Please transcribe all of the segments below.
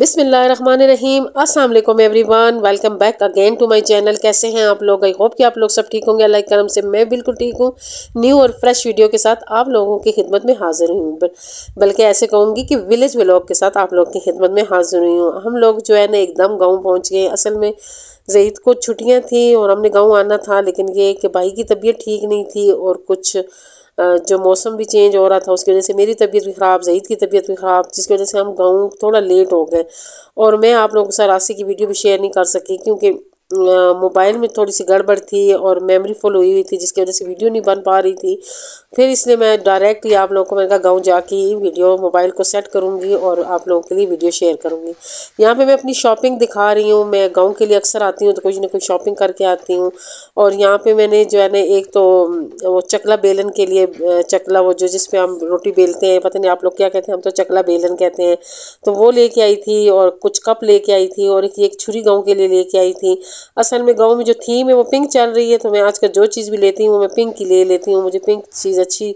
बिस्मिल्लाहिर्रहमानिर्रहीम। अस्सलाम वालेकुम everyone, welcome back again to my channel. कैसे हैं आप लोग? आई होप कि आप लोग सब ठीक होंगे। अल्लाह के करम से मैं बिल्कुल ठीक हूँ। न्यू और फ्रेश वीडियो के साथ आप लोगों की खिदमत में हाजिर हुई हूँ, बल्कि ऐसे कहूँगी कि विलेज व्लॉग के साथ आप लोग की खिदमत में हाजिर हुई हूँ। हम लोग जो है ना एकदम गाँव पहुँच गए। असल में ज़ईद को छुट्टियाँ थी और हमने गाँव आना था, लेकिन ये कि भाई की तबीयत ठीक नहीं थी और कुछ जो मौसम भी चेंज हो रहा था उसकी वजह से मेरी तबीयत भी ख़राब, ज़ईद की तबीयत भी ख़राब, जिसकी वजह से हम गाँव थोड़ा लेट हो गए। और मैं आप लोगों के साथ रास्ते की वीडियो भी शेयर नहीं कर सकी क्योंकि मोबाइल में थोड़ी सी गड़बड़ थी और मेमोरी फुल हुई हुई थी, जिसकी वजह से वीडियो नहीं बन पा रही थी। फिर इसलिए मैं डायरेक्ट ही आप लोगों को मैंने कहा गाँव जाके ही वीडियो मोबाइल को सेट करूँगी और आप लोगों के लिए वीडियो शेयर करूँगी। यहाँ पे मैं अपनी शॉपिंग दिखा रही हूँ। मैं गाँव के लिए अक्सर आती हूँ तो कुछ ना कुछ शॉपिंग करके आती हूँ। और यहाँ पे मैंने जो है ना एक तो वो चकला बेलन के लिए चकला, वो जो जिस पे हम रोटी बेलते हैं, पता नहीं आप लोग क्या कहते हैं, हम तो चकला बेलन कहते हैं, तो वो लेके आई थी। और कुछ कप लेके आई थी और एक छुरी गाँव के लिए लेके आई थी। असल में गाँव में जो थीम है वो पिंक चल रही है, तो मैं आजकल जो चीज़ भी लेती हूँ मैं पिंक की ले लेती हूँ। मुझे पिंक चीज़ अच्छी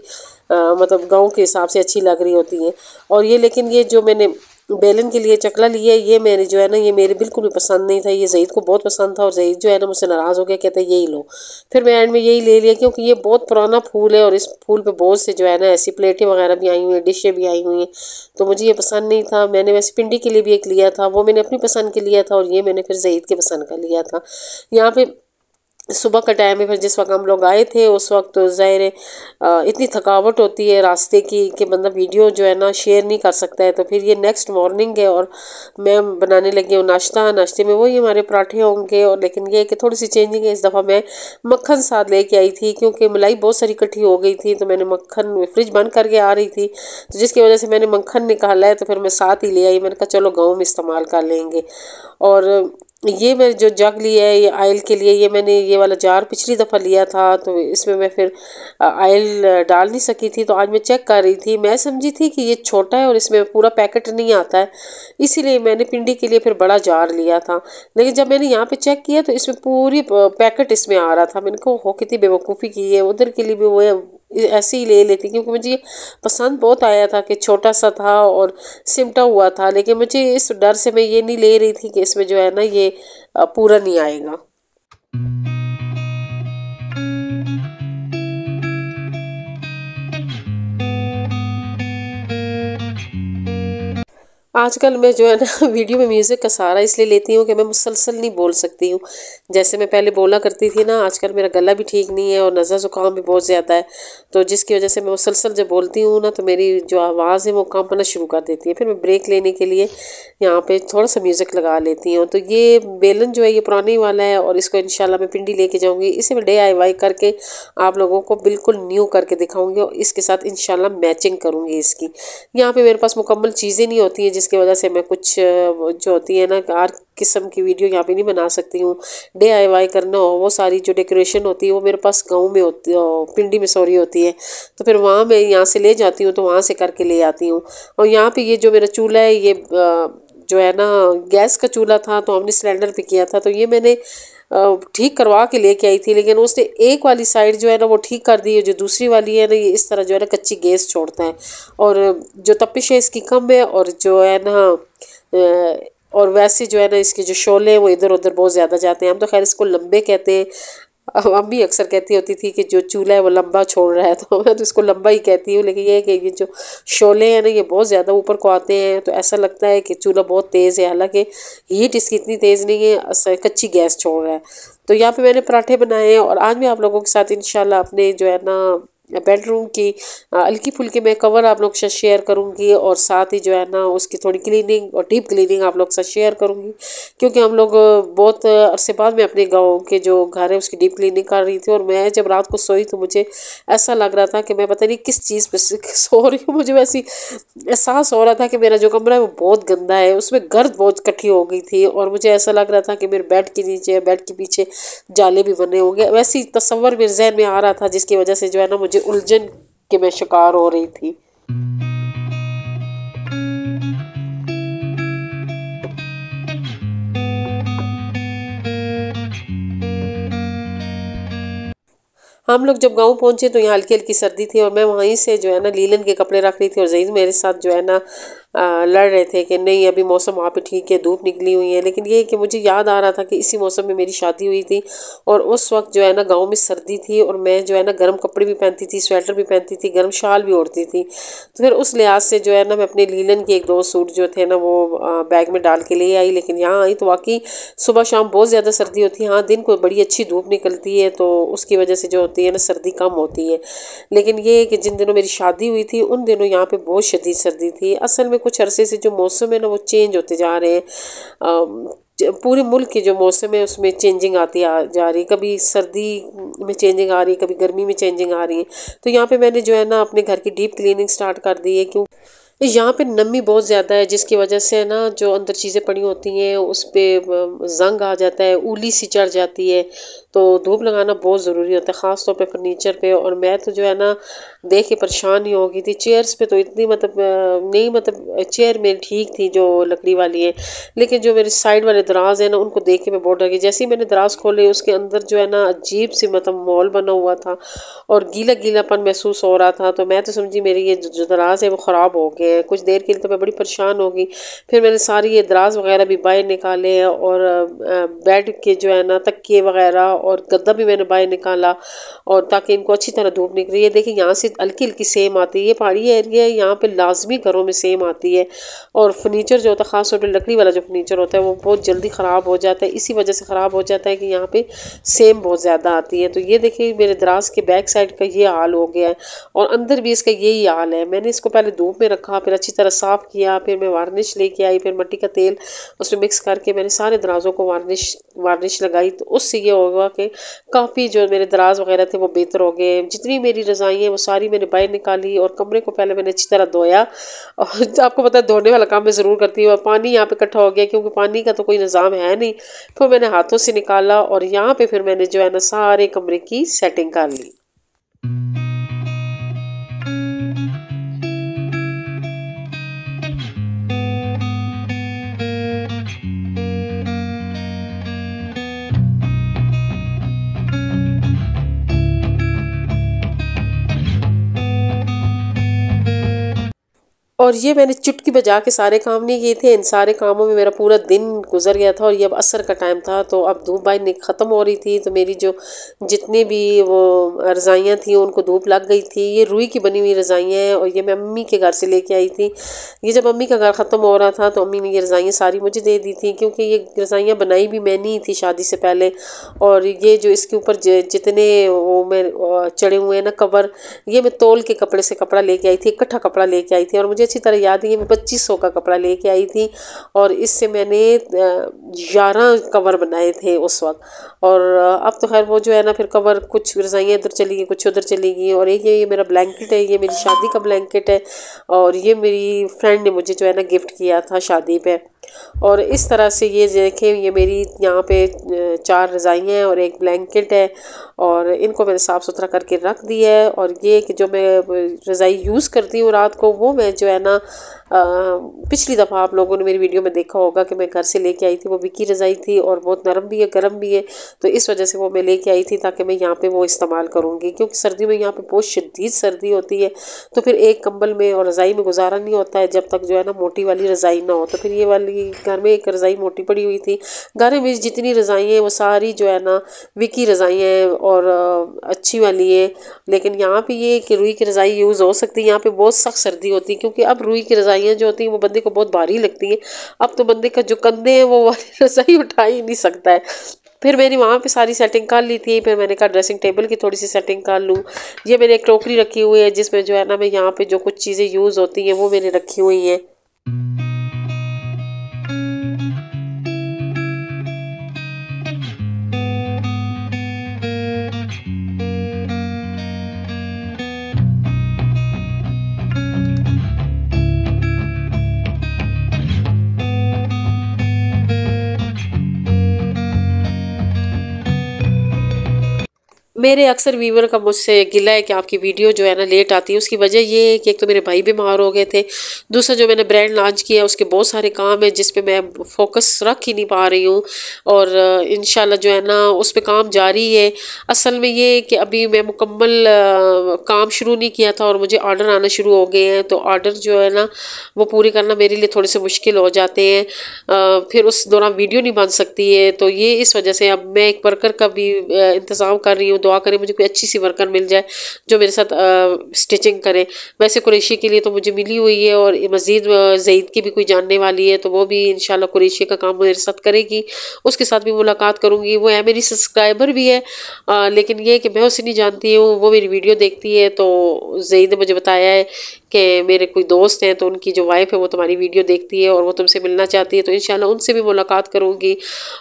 मतलब गाँव के हिसाब से अच्छी लग रही होती है। और ये लेकिन ये जो मैंने बेलन के लिए चकला लिया, ये मेरे जो है ना ये मेरे बिल्कुल भी पसंद नहीं था। ये ज़ईद को बहुत पसंद था और ज़ईद जो है ना मुझसे नाराज़ हो गया, कहता है यही लो। फिर मैं एंड में यही ले लिया क्योंकि ये बहुत पुराना फूल है और इस फूल पे बहुत से जो है ना ऐसी प्लेटें वगैरह भी आई हुई हैं, डिशें भी आई हुई हैं, तो मुझे ये पसंद नहीं था। मैंने वैसे पिंडी के लिए भी एक लिया था, वो मैंने अपनी पसंद के लिया था और ये मैंने फिर ज़ईद के पसंद का लिया था। यहाँ पे सुबह का टाइम है, फिर जिस वक्त हम लोग आए थे उस वक्त तो ज़ाहिर है इतनी थकावट होती है रास्ते की कि बंदा वीडियो जो है ना शेयर नहीं कर सकता है। तो फिर ये नेक्स्ट मॉर्निंग है और मैं बनाने लगी हूँ नाश्ता। नाश्ते में वही हमारे पराठे होंगे, और लेकिन ये कि थोड़ी सी चेंजिंग है। इस दफ़ा मैं मक्खन साथ लेके आई थी क्योंकि मलाई बहुत सारी इकट्ठी हो गई थी, तो मैंने मक्खन फ्रिज बंद करके आ रही थी, तो जिसकी वजह से मैंने मक्खन निकाला है, तो फिर मैं साथ ही ले आई। मैंने कहा चलो गाँव में इस्तेमाल कर लेंगे। और ये मैं जो जग लिया है ये आयल के लिए, ये मैंने ये वाला जार पिछली दफ़ा लिया था, तो इसमें मैं फिर आयल डाल नहीं सकी थी, तो आज मैं चेक कर रही थी। मैं समझी थी कि ये छोटा है और इसमें पूरा पैकेट नहीं आता है, इसीलिए मैंने पिंडी के लिए फिर बड़ा जार लिया था। लेकिन जब मैंने यहाँ पे चेक किया तो इसमें पूरी पैकेट इसमें आ रहा था। मैंने कहा हो कितनी बेवकूफ़ी की है, उधर के लिए भी वो ऐसे ही ले लेती क्योंकि मुझे ये पसंद बहुत आया था कि छोटा सा था और सिमटा हुआ था। लेकिन मुझे इस डर से मैं ये नहीं ले रही थी कि इसमें जो है ना ये पूरा नहीं आएगा। आजकल मैं जो है ना वीडियो में म्यूज़िक का सहारा इसलिए लेती हूँ कि मैं मुसलसल नहीं बोल सकती हूँ जैसे मैं पहले बोला करती थी ना। आजकल मेरा गला भी ठीक नहीं है और नज़ला ज़ुकाम भी बहुत ज़्यादा है, तो जिसकी वजह से मैं मुसलसल जब बोलती हूँ ना तो मेरी जो आवाज़ है वो कांपना शुरू कर देती है। फिर मैं ब्रेक लेने के लिए यहाँ पे थोड़ा सा म्यूज़िक लगा लेती हूँ। तो ये बेलन जो है ये पुराने वाला है और इसको इंशाल्लाह मैं पिंडी लेके जाऊँगी। इसे मैं DIY करके आप लोगों को बिल्कुल न्यू करके दिखाऊँगी और इसके साथ इंशाल्लाह मैचिंग करूँगी इसकी। यहाँ पे मेरे पास मुकम्मल चीज़ें नहीं होती हैं, जिसकी वजह से मैं कुछ जो होती है ना हर किस्म की वीडियो यहाँ पे नहीं बना सकती हूँ। DIY करना हो, वो सारी जो डेकोरेशन होती है वो मेरे पास गाँव में होती, पिंडी में सॉरी होती है, तो फिर वहाँ मैं यहाँ से ले जाती हूँ, तो वहाँ से करके ले आती हूँ। और यहाँ पे ये जो मेरा चूल्हा है ये जो है ना गैस का चूल्हा था, तो हमने सिलेंडर पे किया था, तो ये मैंने ठीक करवा के लेके आई थी। लेकिन उसने एक वाली साइड जो है ना वो ठीक कर दी है, जो दूसरी वाली है ना ये इस तरह जो है ना कच्ची गैस छोड़ता है और जो तपिश है इसकी कम है, और जो है ना और वैसे जो है ना इसके जो शोले हैं वो इधर उधर बहुत ज़्यादा जाते हैं। हम तो खैर इसको लंबे कहते हैं। अम्मी अक्सर कहती होती थी कि जो चूल्हा है वो लंबा छोड़ रहा है, तो मैं तो इसको लंबा ही कहती हूँ। लेकिन ये है कि ये जो शोले हैं ना ये बहुत ज़्यादा ऊपर को आते हैं, तो ऐसा लगता है कि चूल्हा बहुत तेज़ है, हालांकि हीट इसकी इतनी तेज़ नहीं है, कच्ची गैस छोड़ रहा है। तो यहाँ पे मैंने पराठे बनाए हैं और आज मैं आप लोगों के साथ इंशाल्लाह अपने जो है ना बेडरूम की हल्की फुल्की मैं कवर आप लोग के साथ शेयर करूँगी और साथ ही जो है ना उसकी थोड़ी क्लीनिंग और डीप क्लीनिंग आप लोग के साथ शेयर करूँगी, क्योंकि हम लोग बहुत अरसे बाद में अपने गाँव के जो घर है उसकी डीप क्लीनिंग कर रही थी। और मैं जब रात को सोई तो मुझे ऐसा लग रहा था कि मैं पता नहीं किस चीज़ पे सो रही हूँ। मुझे वैसी एहसास हो रहा था कि मेरा जो कमरा है वो बहुत गंदा है, उसमें गर्द बहुत इकट्ठी हो गई थी और मुझे ऐसा लग रहा था कि मेरे बेड के नीचे बेड के पीछे जाले भी बने होंगे। वैसी तस्वर मेरे जहन में आ रहा था, जिसकी वजह से जो है ना मुझे उलझन के मैं शिकार हो रही थी। हम लोग जब गाँव पहुँचे तो यहाँ हल्की हल्की सर्दी थी और मैं वहीं से जो है ना लीलन के कपड़े रख रही थी और जहीद मेरे साथ जो है ना लड़ रहे थे कि नहीं अभी मौसम वहाँ पे ठीक है, धूप निकली हुई है। लेकिन ये कि मुझे याद आ रहा था कि इसी मौसम में मेरी शादी हुई थी और उस वक्त जो है ना गाँव में सर्दी थी और मैं जो है ना गर्म कपड़े भी पहनती थी, स्वेटर भी पहनती थी, गर्म शाल भी ओढ़ती थी। तो फिर उस लिहाज से जो है ना मैं अपने लीलन के एक दो सूट जो थे ना वो बैग में डाल के ले आई। लेकिन यहाँ आई तो वाकई सुबह शाम बहुत ज़्यादा सर्दी होती है। हाँ, दिन को बड़ी अच्छी धूप निकलती है तो उसकी वजह से जो होती है ना सर्दी कम होती है। लेकिन ये है कि जिन दिनों मेरी शादी हुई थी उन दिनों यहाँ पे बहुत शदीद सर्दी थी। असल में कुछ अरसे से जो मौसम है ना वो चेंज होते जा रहे हैं। पूरे मुल्क के जो मौसम है उसमें चेंजिंग आती जा रही, कभी सर्दी में चेंजिंग आ रही, कभी गर्मी में चेंजिंग आ रही है। तो यहाँ पे मैंने जो है ना अपने घर की डीप क्लीनिंग स्टार्ट कर दी है, क्यों यहाँ पे नमी बहुत ज़्यादा है जिसकी वजह से ना जो अंदर चीज़ें पड़ी होती हैं उस पर जंग आ जाता है, उली सी चढ़ जाती है। तो धूप लगाना बहुत ज़रूरी होता है, ख़ास तौर पे फर्नीचर पे। और मैं तो जो है ना देख के परेशान ही हो गई थी। चेयर्स पे तो इतनी मतलब नहीं, मतलब चेयर मेरी ठीक थी जो लकड़ी वाली है, लेकिन जो मेरे साइड वाले दराज है ना उनको देख के मैं बहुत डर गई। जैसे ही मैंने दराज खोले उसके अंदर जो है ना अजीब सी मतलब मॉल बना हुआ था और गीला गीलापन महसूस हो रहा था। तो मैं तो समझी मेरी ये जो दराज है वो ख़राब हो गए हैं। कुछ देर के लिए तो मैं बड़ी परेशान हो गई। फिर मैंने सारी ये दराज वगैरह भी बाहर निकाले और बेड के जो है ना तकिए वगैरह और गद्दा भी मैंने बाहर निकाला, और ताकि इनको अच्छी तरह धूप निकली। ये देखिए यहाँ से हल्की हल्की सेम आती है, ये पहाड़ी एरिया है यहाँ पे लाजमी घरों में सेम आती है। और फर्नीचर जो होता है ख़ास तौर पर लकड़ी वाला जो फर्नीचर होता है वो बहुत जल्दी ख़राब हो जाता है। इसी वजह से ख़राब हो जाता है कि यहाँ पे सेम बहुत ज़्यादा आती है। तो ये देखिए मेरे दराज के बैक साइड का ये हाल हो गया है और अंदर भी इसका यही हाल है। मैंने इसको पहले धूप में रखा, फिर अच्छी तरह साफ़ किया, फिर मैं वार्निश लेके आई, फिर मिट्टी का तेल उसमें मिक्स करके मैंने सारे दराजों को वार्निश लगाई। तो उससे ये होगा कि काफ़ी जो मेरे दराज वगैरह थे वो बेहतर हो गए। जितनी मेरी रज़ाई हैं वो सारी मैंने बाहर निकाली और कमरे को पहले मैंने अच्छी तरह धोया। और आपको पता है धोने वाला काम मैं ज़रूर करती हूँ। पानी यहाँ पे इकट्ठा हो गया क्योंकि पानी का तो कोई निज़ाम है नहीं, फिर मैंने हाथों से निकाला और यहाँ पे फिर मैंने जो है ना सारे कमरे की सेटिंग कर ली। और ये मैंने चुटकी बजा के सारे काम नहीं किए थे। इन सारे कामों में मेरा पूरा दिन गुजर गया था और ये अब असर का टाइम था। तो अब धूप भाई ख़त्म हो रही थी तो मेरी जो जितनी भी वो रज़ाइयाँ थी उनको धूप लग गई थी। ये रुई की बनी हुई रज़ाइयाँ हैं और ये मैं अम्मी के घर से लेके आई थी। ये जब अम्मी का घर ख़त्म हो रहा था तो अम्मी ने ये रज़ाइयाँ सारी मुझे दे दी थी, क्योंकि ये रज़ाइयाँ बनाई भी मैंने ही थी शादी से पहले। और ये जो इसके ऊपर जितने वो मैं चढ़े हुए हैं ना कवर, ये मैं तोल के कपड़े से कपड़ा लेके आई थी, इकट्ठा कपड़ा लेके आई थी। और मुझे अच्छी तरह याद है मैं 2500 का कपड़ा लेके आई थी और इससे मैंने 11 कवर बनाए थे उस वक्त। और अब तो खैर वो जो है ना फिर कवर कुछ रज़ाइयाँ इधर चली गई, कुछ उधर चली गई। और एक ये मेरा ब्लैंकेट है, ये मेरी शादी का ब्लैंकेट है और ये मेरी फ्रेंड ने मुझे जो है ना गिफ्ट किया था शादी पे। और इस तरह से ये देखें ये मेरी यहाँ पे 4 रज़ाइयाँ हैं और एक ब्लैंकेट है और इनको मैंने साफ़ सुथरा करके रख दिया है। और ये कि जो मैं रज़ाई यूज़ करती हूँ रात को वो मैं जो है ना पिछली दफ़ा आप लोगों ने मेरी वीडियो में देखा होगा कि मैं घर से लेके आई थी, वो विकी रज़ाई थी और बहुत नरम भी है, गर्म भी है। तो इस वजह से वो मैं लेके आई थी ताकि मैं यहाँ पे वो इस्तेमाल करूँगी, क्योंकि सर्दियों में यहाँ पे बहुत शदीद सर्दी होती है। तो फिर एक कंबल में और रज़ाई में गुजारा नहीं होता है जब तक जो है ना मोटी वाली रज़ाई ना हो। तो फिर ये वाली घर में एक रज़ाई मोटी पड़ी हुई थी। घर में जितनी रज़ाई हैं वो सारी जो है ना विकी रज़ाई हैं और अच्छी वाली है। लेकिन यहाँ पे ये कि रुई की रज़ाई यूज़ हो सकती है। यहाँ पे बहुत सख्त सर्दी होती है क्योंकि अब रुई की रज़ाइयाँ जो होती हैं वो बंदे को बहुत भारी लगती हैं। अब तो बंदे का जो कंधे हैं वो वाली रज़ाई उठा ही नहीं सकता है। फिर मैंने वहाँ पे सारी सेटिंग कर ली थी। फिर मैंने कहा ड्रेसिंग टेबल की थोड़ी सी सेटिंग कर लूँ। ये मैंने एक टोकरी रखी हुई है जिसमें जो है ना मैं यहाँ पे जो कुछ चीज़ें यूज़ होती हैं वो मैंने रखी हुई हैं। मेरे अक्सर व्यूवर का मुझसे गिला है कि आपकी वीडियो जो है ना लेट आती है। उसकी वजह ये है कि एक तो मेरे भाई बीमार हो गए थे, दूसरा जो मैंने ब्रांड लॉन्च किया उसके बहुत सारे काम है जिस पे मैं फोकस रख ही नहीं पा रही हूँ। और इंशाल्लाह जो है ना उस पे काम जारी है। असल में ये है कि अभी मैं मुकम्मल काम शुरू नहीं किया था और मुझे ऑर्डर आना शुरू हो गए हैं, तो ऑर्डर जो है ना वो पूरे करना मेरे लिए थोड़े से मुश्किल हो जाते हैं। फिर उस दौरान वीडियो नहीं बन सकती है, तो ये इस वजह से अब मैं एक वर्कर का भी इंतज़ाम कर रही हूँ। दुआ करें मुझे कोई अच्छी सी वर्कर मिल जाए जो मेरे साथ स्टिचिंग करे। वैसे कुरैशी के लिए तो मुझे मिली हुई है और मज़ीद ज़ईद की भी कोई जानने वाली है, तो वो भी इंशाल्लाह कुरैशी का काम मेरे साथ करेगी। उसके साथ भी मुलाकात करूँगी। वो है मेरी सब्सक्राइबर भी है, लेकिन ये कि मैं उसे नहीं जानती हूँ, वो मेरी वीडियो देखती है। तो ज़ईद ने मुझे बताया है कि मेरे कोई दोस्त हैं तो उनकी जो वाइफ है वो तुम्हारी वीडियो देखती है और वो तुमसे मिलना चाहती है, तो इंशाल्लाह उनसे भी मुलाकात करूँगी।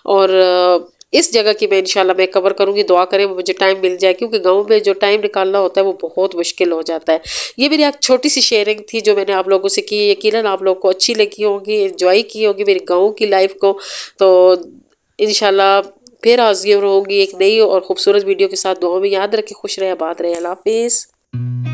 और इस जगह की मैं इंशाल्लाह मैं कवर करूँगी। दुआ करें मुझे टाइम मिल जाए, क्योंकि गाँव में जो टाइम निकालना होता है वो बहुत मुश्किल हो जाता है। ये मेरी एक छोटी सी शेयरिंग थी जो मैंने आप लोगों से की। यकीनन आप लोग को अच्छी लगी होगी, एंजॉय की होगी मेरे गाँव की लाइफ को। तो इंशाल्लाह फिर हाजिर होंगी एक नई और खूबसूरत वीडियो के साथ। दुआ में याद रखें, खुश रहे, आबाद रहे। अल्लाह हाफिज़।